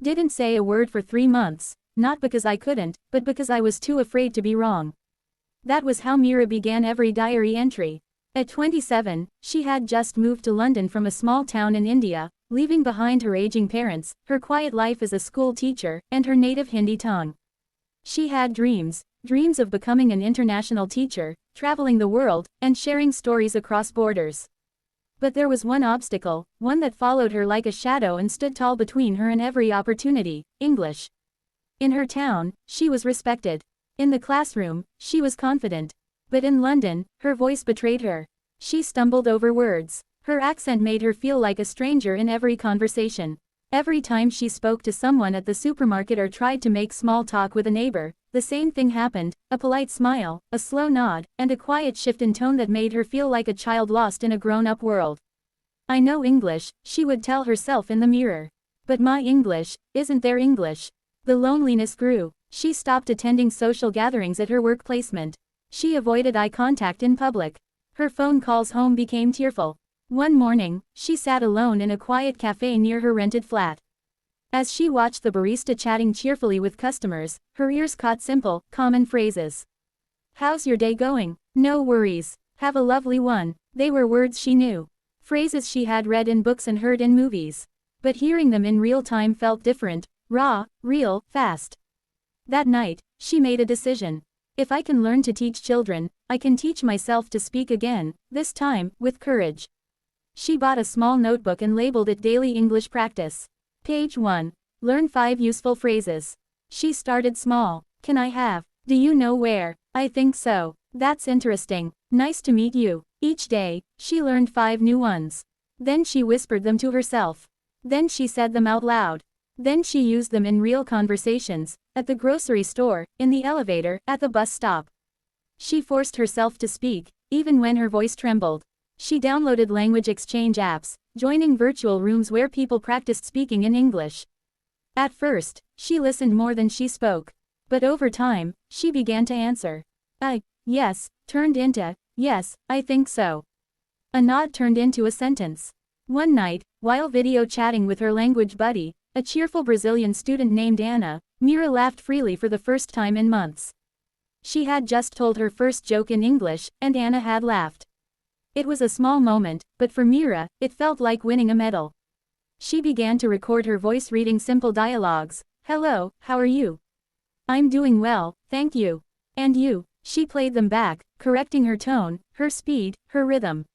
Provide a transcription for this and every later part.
Didn't say a word for 3 months, not because I couldn't, but because I was too afraid to be wrong. That was how Mira began every diary entry. At 27, she had just moved to London from a small town in India, leaving behind her aging parents, her quiet life as a school teacher, and her native Hindi tongue. She had dreams of becoming an international teacher, traveling the world, and sharing stories across borders. But there was one obstacle, one that followed her like a shadow and stood tall between her and every opportunity: English. In her town, she was respected. In the classroom, she was confident. But in London, her voice betrayed her. She stumbled over words. Her accent made her feel like a stranger in every conversation. Every time she spoke to someone at the supermarket or tried to make small talk with a neighbor, the same thing happened: a polite smile, a slow nod, and a quiet shift in tone that made her feel like a child lost in a grown-up world. "I know English," she would tell herself in the mirror. "But my English isn't their English." The loneliness grew. She stopped attending social gatherings at her work placement. She avoided eye contact in public. Her phone calls home became tearful. One morning, she sat alone in a quiet cafe near her rented flat. As she watched the barista chatting cheerfully with customers, her ears caught simple, common phrases. "How's your day going?" "No worries." "Have a lovely one." They were words she knew. Phrases she had read in books and heard in movies. But hearing them in real time felt different, raw, real, fast. That night, she made a decision. If I can learn to teach children, I can teach myself to speak again, this time, with courage. She bought a small notebook and labeled it Daily English Practice. Page 1. Learn 5 useful phrases. She started small. "Can I have?" "Do you know where?" "I think so." "That's interesting." "Nice to meet you." Each day, she learned 5 new ones. Then she whispered them to herself. Then she said them out loud. Then she used them in real conversations, at the grocery store, in the elevator, at the bus stop. She forced herself to speak, even when her voice trembled. She downloaded language exchange apps, joining virtual rooms where people practiced speaking in English. At first, she listened more than she spoke. But over time, she began to answer. Yes, turned into, "Yes, I think so." A nod turned into a sentence. One night, while video chatting with her language buddy, a cheerful Brazilian student named Anna, Mira laughed freely for the first time in months. She had just told her first joke in English, and Anna had laughed. It was a small moment, but for Mira, it felt like winning a medal. She began to record her voice reading simple dialogues. "Hello, how are you?" "I'm doing well, thank you." "And you?" She played them back, correcting her tone, her speed, her rhythm.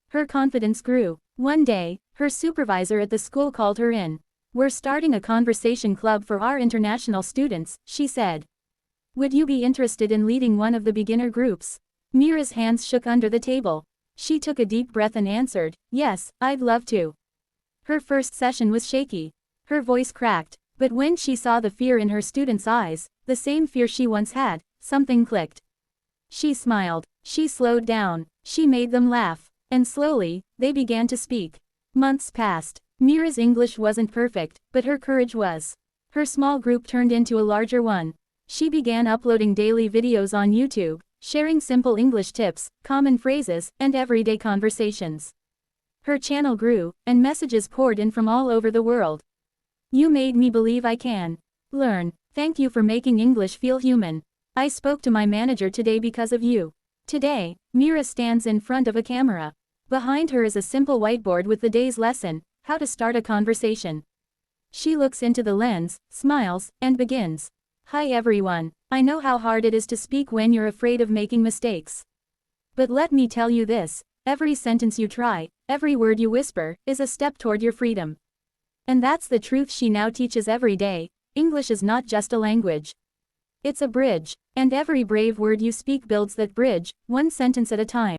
Her confidence grew. One day, her supervisor at the school called her in. "We're starting a conversation club for our international students," she said. "Would you be interested in leading one of the beginner groups?" Mira's hands shook under the table. She took a deep breath and answered, "Yes, I'd love to." Her first session was shaky. Her voice cracked. But when she saw the fear in her students' eyes, the same fear she once had, something clicked. She smiled. She slowed down. She made them laugh. And slowly, they began to speak. Months passed. Mira's English wasn't perfect, but her courage was. Her small group turned into a larger one. She began uploading daily videos on YouTube, sharing simple English tips, common phrases, and everyday conversations. Her channel grew, and messages poured in from all over the world. "You made me believe I can learn. Thank you for making English feel human. I spoke to my manager today because of you." Today, Mira stands in front of a camera. Behind her is a simple whiteboard with the day's lesson: how to start a conversation. She looks into the lens, smiles, and begins. "Hi everyone. I know how hard it is to speak when you're afraid of making mistakes. But let me tell you this: every sentence you try, every word you whisper, is a step toward your freedom." And that's the truth she now teaches every day. English is not just a language. It's a bridge. And every brave word you speak builds that bridge, one sentence at a time.